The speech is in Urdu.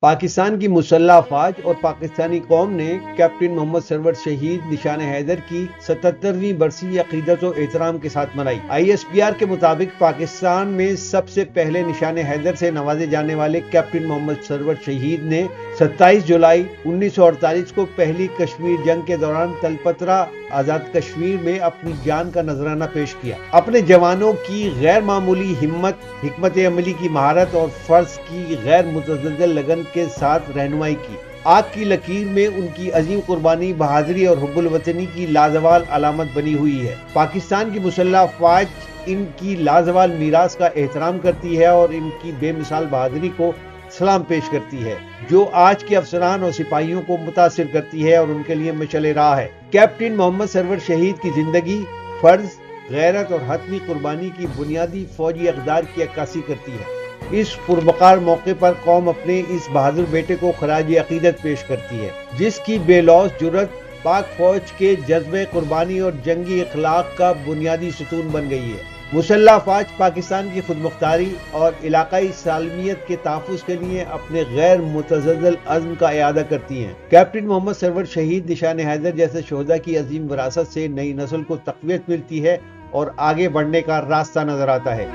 پاکستان کی مسلح افواج اور پاکستانی قوم نے کیپٹن محمد سرور شہید نشان حیدر کی 77ویں برسی عقیدت و احترام کے ساتھ منائی۔ ISPR کے مطابق پاکستان میں سب سے پہلے نشان حیدر سے نوازے جانے والے کیپٹن محمد سرور شہید نے 27 جولائی 1948 کو پہلی کشمیر جنگ کے دوران تلپترا آزاد کشمیر میں اپنی جان کا نذرانہ پیش کیا۔ اپنے جوانوں کی غیر معمولی ہمت، حکمت عملی کی مہارت اور فرض کی غیر متزلزل لگن کے ساتھ رہنمائی کی۔ آگ کی لکیر میں ان کی عظیم قربانی، بہادری اور حب الوطنی کی لازوال علامت بنی ہوئی ہے۔ پاکستان کی مسلح افواج ان کی لازوال میراث کا احترام کرتی ہے اور ان کی بے مثال بہادری کو سلام پیش کرتی ہے، جو آج کے افسران اور سپاہیوں کو متاثر کرتی ہے اور ان کے لیے مشعل راہ ہے۔ کیپٹن محمد سرور شہید کی زندگی فرض، غیرت اور حتمی قربانی کی بنیادی فوجی اقدار کی عکاسی کرتی ہے۔ اس پروقار موقع پر قوم اپنے اس بہادر بیٹے کو خراج عقیدت پیش کرتی ہے، جس کی بے لوث جرأت پاک فوج کے جذبہ قربانی اور جنگی اخلاق کا بنیادی ستون بن گئی ہے۔ مسلح افواج پاکستان کی خود مختاری اور علاقائی سالمیت کے تحفظ کے لیے اپنے غیر متزلزل عزم کا اعادہ کرتی ہیں۔ کیپٹن محمد سرور شہید نشان حیدر جیسے شہداء کی عظیم وراثت سے نئی نسل کو تقویت ملتی ہے اور آگے بڑھنے کا راستہ نظر آتا ہے۔